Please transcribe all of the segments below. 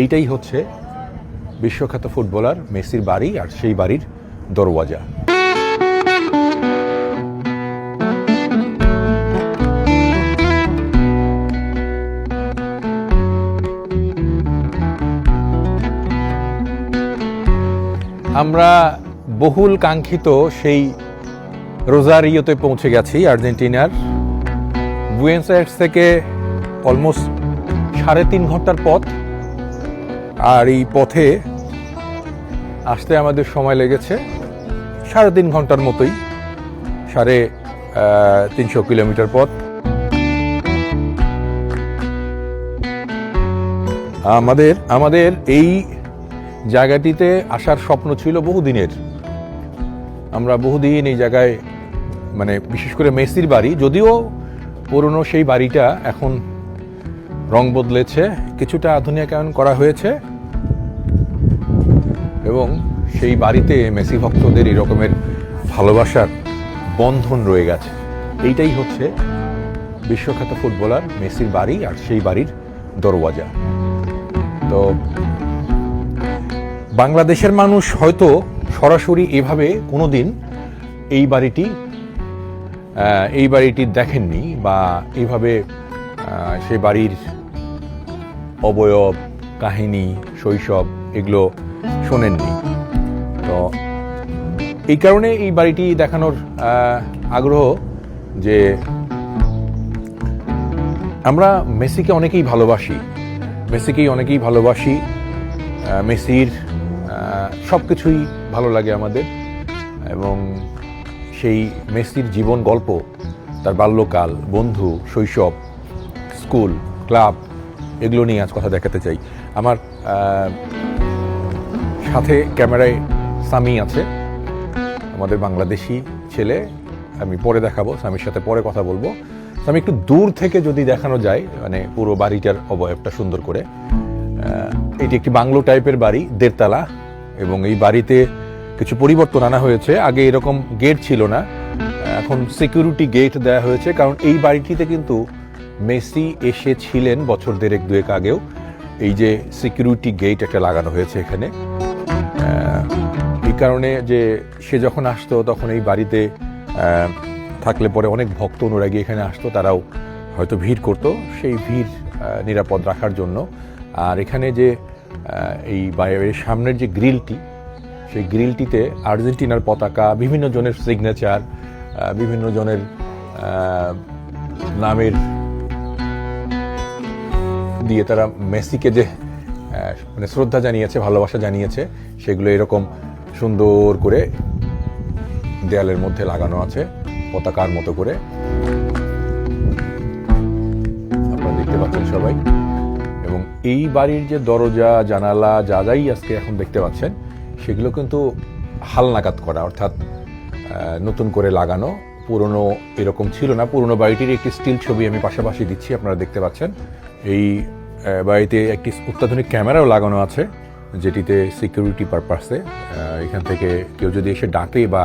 এইটাই হচ্ছে বিশ্বখ্যাত ফুটবলার মেসির বাড়ি আর সেই বাড়ির দরওয়াজা। আমরা বহুল কাঙ্ক্ষিত সেই রোজারিওতে পৌঁছে গেছি। আর্জেন্টিনার বুয়েনোস আয়ার্স থেকে অলমোস্ট 3.5 ঘন্টার পথ, আর এই পথে আসতে আমাদের সময় লেগেছে 3.5 ঘন্টার মতোই, 350 কিলোমিটার পথ। আমাদের এই জায়গাটিতে আসার স্বপ্ন ছিল বহুদিনের। আমরা বহুদিন এই জায়গায়, মানে বিশেষ করে মেসির বাড়ি, যদিও পুরনো সেই বাড়িটা এখন রং বদলেছে, কিছুটা আধুনিকায়ন করা হয়েছে, এবং সেই বাড়িতে মেসি ভক্তদের এই রকমের ভালোবাসার বন্ধন রয়ে গেছে। এইটাই হচ্ছে বিশ্বখ্যাত ফুটবলার মেসির বাড়ি আর সেই বাড়ির দরওয়াজা। তো বাংলাদেশের মানুষ হয়তো সরাসরি এভাবে কোনোদিন এই বাড়িটি দেখেননি, বা এইভাবে সেই বাড়ির অবয়ব, কাহিনী, শৈশব এগুলো শোনেননি। তো এই কারণে এই বাড়িটি দেখানোর আগ্রহ যে আমরা মেসিকে অনেকেই ভালোবাসি। মেসির সব কিছুই ভালো লাগে আমাদের, এবং সেই মেসির জীবন গল্প, তার বাল্যকাল, বন্ধু, শৈশব, স্কুল, ক্লাব, এগুলো নিয়ে আজ কথা দেখাতে চাই। আমার সাথে ক্যামেরায় সামি আছে, আমাদের বাংলাদেশি ছেলে। আমি পরে দেখাবো, সামির সাথে পরে কথা বলবো। আমি একটু দূর থেকে যদি দেখানো যায়, মানে পুরো বাড়িটার অবয়বটা সুন্দর করে। এটি একটি বাংলো টাইপের বাড়ি, 1.5 তলা, এবং এই বাড়িতে কিছু পরিবর্তন আনা হয়েছে। আগে এরকম গেট ছিল না, এখন সিকিউরিটি গেট দেওয়া হয়েছে, কারণ এই বাড়িটিতে কিন্তু মেসি এসেছিলেন বছর 1.5-2 আগেও। এই যে সিকিউরিটি গেট একটা লাগানো হয়েছে এখানে, এই কারণে যে সে যখন আসতো তখন এই বাড়িতে থাকলে পরে অনেক ভক্ত অনুরাগী এখানে আসতো, তারাও হয়তো ভিড় করতো, সেই ভিড় নিরাপদ রাখার জন্য। আর এখানে যে এই বাইরের সামনের যে গ্রিলটি, সেই গ্রিলটিতে আর্জেন্টিনার পতাকা, বিভিন্ন জনের সিগনেচার, বিভিন্ন জনের নামের দিয়ে তারা মেসিকে যে মানে শ্রদ্ধা জানিয়েছে, ভালোবাসা জানিয়েছে, সেগুলো এরকম সুন্দর করে দেয়ালের মধ্যে লাগানো আছে পতাকার মতো করে। আপনারা দেখতে পাচ্ছেন সবাই। এবং এই বাড়ির যে দরজা, জানালা, যা যাই আজকে এখন দেখতে পাচ্ছেন, সেগুলো কিন্তু হালনাগাদ করা, অর্থাৎ নতুন করে লাগানো। পুরনো এরকম ছিল না। পুরনো বাড়িটির একটি স্টিল ছবি আমি পাশাপাশি দিচ্ছি, আপনারা দেখতে পাচ্ছেন। এই বাড়িতে একটি অত্যাধুনিক ক্যামেরাও লাগানো আছে, যেটিতে সিকিউরিটি পারপাসে এখান থেকে কেউ যদি এসে ডাকে বা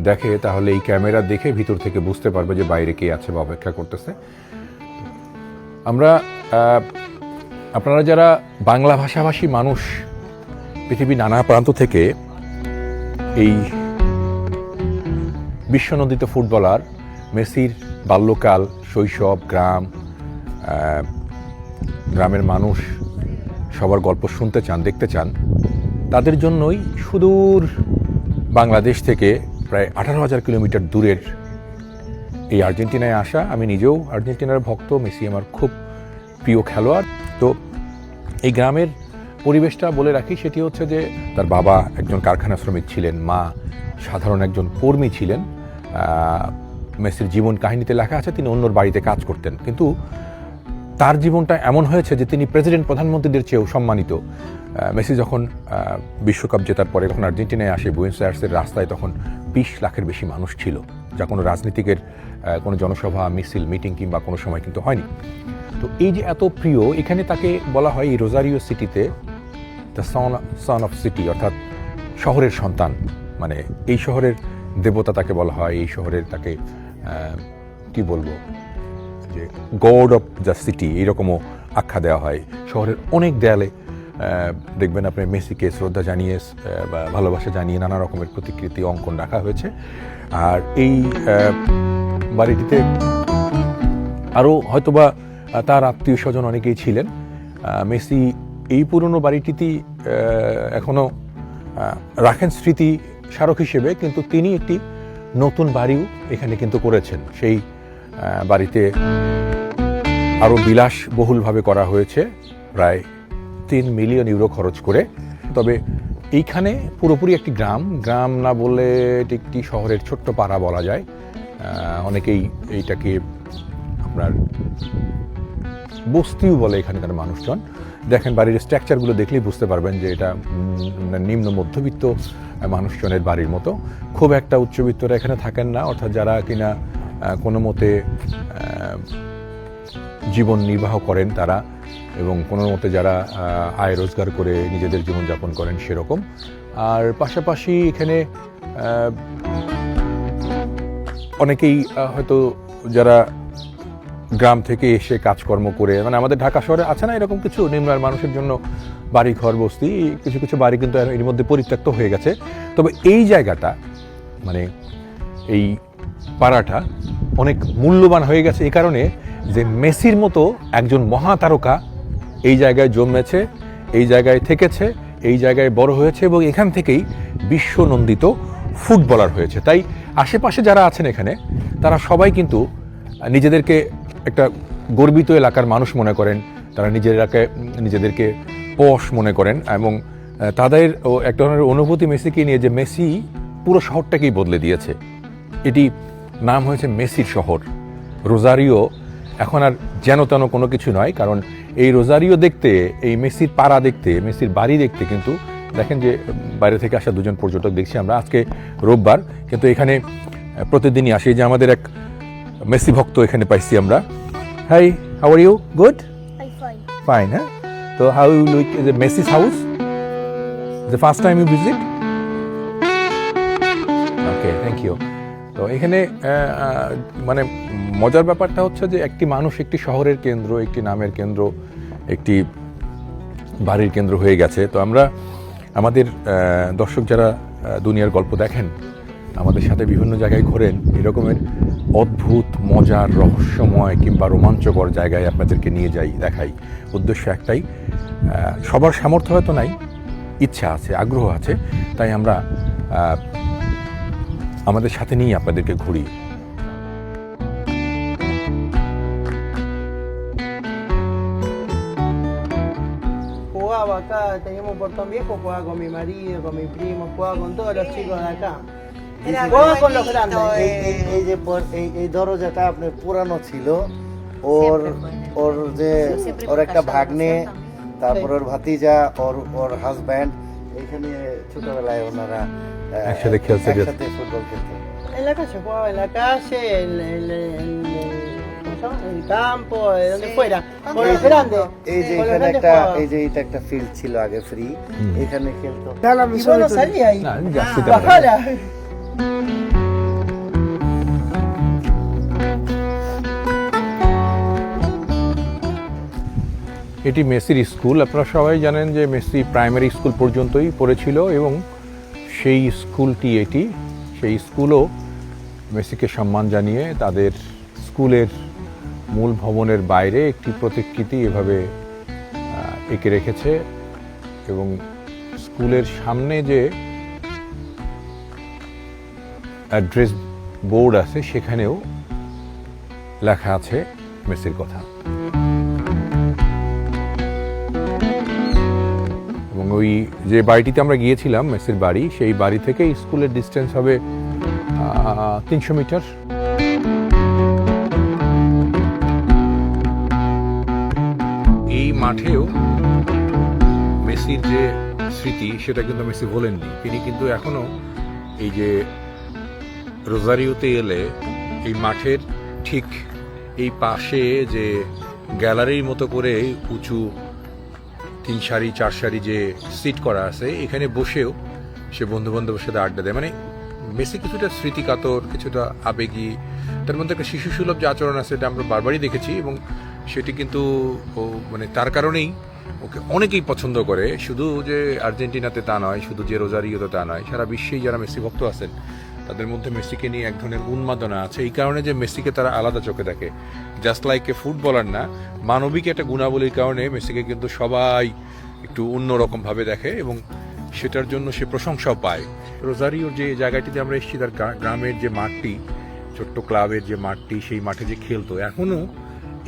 দেখে, তাহলে এই ক্যামেরা দেখে ভিতর থেকে বুঝতে পারবে যে বাইরে কে আছে বা অপেক্ষা করতেছে। আপনারা যারা বাংলা ভাষাভাষী মানুষ, পৃথিবীর নানা প্রান্ত থেকে এই বিশ্বনন্দিত ফুটবলার মেসির বাল্যকাল, শৈশব, গ্রামের মানুষ সবার গল্প শুনতে চান, দেখতে চান, তাদের জন্যই সুদূর বাংলাদেশ থেকে প্রায় 18,000 কিলোমিটার দূরের এই আর্জেন্টিনায় আসা। আমি নিজেও আর্জেন্টিনার ভক্ত, মেসি আমার খুব প্রিয় খেলোয়াড়। তো এই গ্রামের পরিবেশটা বলে রাখি, সেটি হচ্ছে যে তার বাবা একজন কারখানা শ্রমিক ছিলেন, মা সাধারণ একজন কর্মী ছিলেন। মেসির জীবন কাহিনীতে লেখা আছে তিনি অন্যর বাড়িতে কাজ করতেন, কিন্তু তার জীবনটা এমন হয়েছে যে তিনি প্রধানমন্ত্রীদের চেয়েও সম্মানিত। মেসি যখন বিশ্বকাপ জেতার পরে যখন আর্জেন্টিনায় আসে, বুয়েনোস আয়ার্সের রাস্তায় তখন 20 লাখের বেশি মানুষ ছিল, যা কোনো রাজনীতিকের কোনো জনসভা, মিছিল, মিটিং কিংবা কোনো সময় কিন্তু হয়নি। তো এই যে এত প্রিয়, এখানে তাকে বলা হয় এই রোজারিও সিটিতে দ্য সন অফ সিটি, অর্থাৎ শহরের সন্তান। মানে এই শহরের দেবতা তাকে বলা হয়, এই শহরের তাকে কি বলবো, যে গড অফ দ্য সিটি এইরকমও আখ্যা দেওয়া হয়। শহরের অনেক দেয়ালে দেখবেন আপনি মেসিকে শ্রদ্ধা জানিয়ে বা ভালোবাসা জানিয়ে নানা রকমের প্রতিকৃতি অঙ্কন রাখা হয়েছে। আর এই বাড়িটিতে আরও হয়তোবা তার আত্মীয় স্বজন অনেকেই ছিলেন। মেসি এই পুরনো বাড়িটিতেই এখনও রাখেন স্মৃতি স্মারক হিসেবে, কিন্তু তিনি একটি নতুন বাড়িও এখানে কিন্তু করেছেন। সেই বাড়িতে আরও বিলাসবহুলভাবে করা হয়েছে, প্রায় 3 মিলিয়ন ইউরো খরচ করে। তবে এইখানে পুরোপুরি একটি গ্রাম না বললে এটি একটি শহরের ছোট্ট পাড়া বলা যায়। অনেকেই এইটাকে আপনার বস্তিও বলে এখানকার মানুষজন। দেখেন বাড়ির স্ট্রাকচারগুলো দেখলেই বুঝতে পারবেন যে এটা নিম্ন মধ্যবিত্ত মানুষজনের বাড়ির মতো। খুব একটা উচ্চবিত্তরা এখানে থাকেন না, অর্থাৎ যারা কিনা কোনো মতে জীবন নির্বাহ করেন তারা, এবং কোনো মতে যারা আয় রোজগার করে নিজেদের জীবনযাপন করেন সেরকম। আর পাশাপাশি এখানে অনেকেই হয়তো যারা গ্রাম থেকে এসে কাজকর্ম করে, মানে আমাদের ঢাকা শহরে আছে না এরকম কিছু নিম্ন আয়ের মানুষের জন্য বাড়ি ঘর বস্তি, কিছু কিছু বাড়ি কিন্তু এর মধ্যে পরিত্যক্ত হয়ে গেছে। তবে এই জায়গাটা মানে এই পাড়াটা অনেক মূল্যবান হয়ে গেছে এই কারণে যে মেসির মতো একজন মহাতারকা এই জায়গায় জন্মেছে, এই জায়গায় থেকেছে, এই জায়গায় বড় হয়েছে এবং এখান থেকেই বিশ্বনন্দিত ফুটবলার হয়েছে। তাই আশেপাশে যারা আছেন এখানে তারা সবাই কিন্তু নিজেদেরকে একটা গর্বিত এলাকার মানুষ মনে করেন, তারা নিজেদেরকে পশ মনে করেন, এবং তাদের এক ধরনের অনুভূতি মেসিকে নিয়ে যে মেসি পুরো শহরটাকেই বদলে দিয়েছে। এটি নাম হয়েছে মেসির শহর। রোজারিও এখন আর যেন তেন কোনো কিছু নয়, কারণ এই রোজারিও দেখতে, এই মেসির পাড়া দেখতে, মেসির বাড়ি দেখতে কিন্তু দেখেন যে বাইরে থেকে আসা 2জন পর্যটক দেখছি আমরা। আজকে রোববার, কিন্তু এখানে প্রতিদিনই আসে। যে আমাদের এক মেসি ভক্ত এখানে পাইছি আমরা। Hi, how are you? Good? Fine. হ্যাঁ, তো how you like the messes house? The first time you visit? Okay, thank you. তো এখানে মানে মজার ব্যাপারটা হচ্ছে যে একটি মানুষ একটি শহরের কেন্দ্র, একটি নামের কেন্দ্র, একটি বাড়ির কেন্দ্র হয়ে গেছে। তো আমরা আমাদের দর্শক যারা দুনিয়ার গল্প দেখেন, আমাদের সাথে বিভিন্ন জায়গায় ঘোরেন, এরকমের অদ্ভুত, মজার, রহস্যময় কিংবা রোমাঞ্চকর জায়গায় আপনাদেরকে নিয়ে যাই, দেখাই। উদ্দেশ্য একটাই, সবার সামর্থ্য হয়তো নাই, ইচ্ছা আছে, আগ্রহ আছে, তাই আমরা আমাদের সাথে নিয়ে আপনাদেরকে ঘুরি। Jugaba acá, teníamos un portón viejo, jugaba con mi marido, con mi primo, jugaba con todos los chicos de acá. Jugaba con los grandes. এই যে এই দরজাটা আপনার পুরানো ছিল, ওর একটা ভাগ্নে, তারপর ওর ভাতিজা, ওর হাজব্যান্ড এখানে ছোটবেলায় ওনারা একসাথে খেলতে একসাথে ফুটবল খেলতেন। En la calle, jugaba en la calle, ¿cómo se llama? En el campo, donde fuera. Con los grandes. এই যে Con los এখানে grandes একটা, jugaba. এই যে এটা একটা ফিল্ড ছিল আগে ফ্রি, এখানে খেলতো। Y vos no salías ahí. না, আমি যাচ্ছি তেমন একটা। Bajala. এটি মেসির স্কুল। আপনারা সবাই জানেন যে মেসি প্রাইমারি স্কুল পর্যন্তই পড়েছিল এবং সেই স্কুলটি এটি। সেই স্কুলও মেসিকে সম্মান জানিয়ে তাদের স্কুলের মূল ভবনের বাইরে একটি প্রতিকৃতি এভাবে এঁকে রেখেছে, এবং স্কুলের সামনে যে অ্যাড্রেস বোর্ড আছে সেখানেও লেখা আছে মেসির কথা। এবং ওই যে বাড়িটিতে আমরা গিয়েছিলাম, মেসির বাড়ি, সেই বাড়ি থেকে স্কুলের ডিস্টেন্স হবে 300 মিটার। এই মাঠেও মেসির যে স্মৃতি সেটা কিন্তু মেসি ভোলেননি। তিনি কিন্তু এখনো এই যে রোজারিওতে এলে এই মাঠের ঠিক এই পাশে যে গ্যালারির মতো করে উঁচু 3 সারি 4 সারি যে সিট করা আছে, এখানে বসেও সে বন্ধু বান্ধবের সাথে আড্ডা দেয়। মানে মেসি কিছুটা স্মৃতিকাতর, কিছুটা আবেগী, তার মধ্যে একটা শিশুসুলভ যে আচরণ আছে এটা আমরা বারবারই দেখেছি, এবং সেটি কিন্তু মানে তার কারণেই ওকে অনেকেই পছন্দ করে, শুধু যে আর্জেন্টিনাতে তা নয়, শুধু যে রোজারিওতে তা নয়, সারা বিশ্বেই যারা মেসি ভক্ত আছেন তাদের মধ্যে মেসিকে নিয়ে এক ধরনের উন্মাদনা আছে, এই কারণে যে মেসিকে তারা আলাদা চোখে দেখে। জাস্ট লাইক এ ফুটবলার না, মানবিক একটা গুণাবলীর কারণে মেসিকে কিন্তু সবাই একটু অন্যরকমভাবে দেখে এবং সেটার জন্য সে প্রশংসাও পায়। রোজারিওর যে জায়গাটিতে আমরা এসেছি, তার গ্রামের যে মাঠটি, ছোট্ট ক্লাবের যে মাঠটি, সেই মাঠে যে খেলতো, এখনও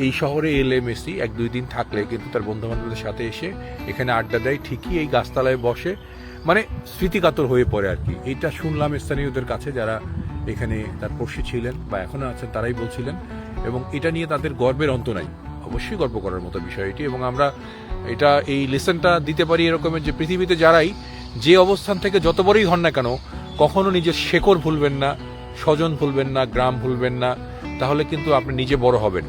এই শহরে এলে মেসি 1-2 দিন থাকলে কিন্তু তার বন্ধু বান্ধবদের সাথে এসে এখানে আড্ডা দেয়, ঠিকই এই গাছতলায় বসে, মানে স্মৃতিকাতর হয়ে পড়ে আর কি। এইটা শুনলাম স্থানীয়দের কাছে, যারা এখানে তার পড়শি ছিলেন বা এখনও আছেন, তারাই বলছিলেন, এবং এটা নিয়ে তাদের গর্বের অন্ত নাই। অবশ্যই গর্ব করার মতো বিষয় এটি, এবং আমরা এটা এই লেসনটা দিতে পারি এরকমের যে পৃথিবীতে যারাই যে অবস্থান থেকে যত বড়ই হন না কেন, কখনো নিজের শেকড় ভুলবেন না, স্বজন ভুলবেন না, গ্রাম ভুলবেন না, তাহলে কিন্তু আপনি নিজে বড় হবেন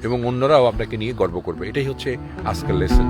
এবং অন্যরাও আপনাকে নিয়ে গর্ব করবে। এটাই হচ্ছে আজকের লেসন।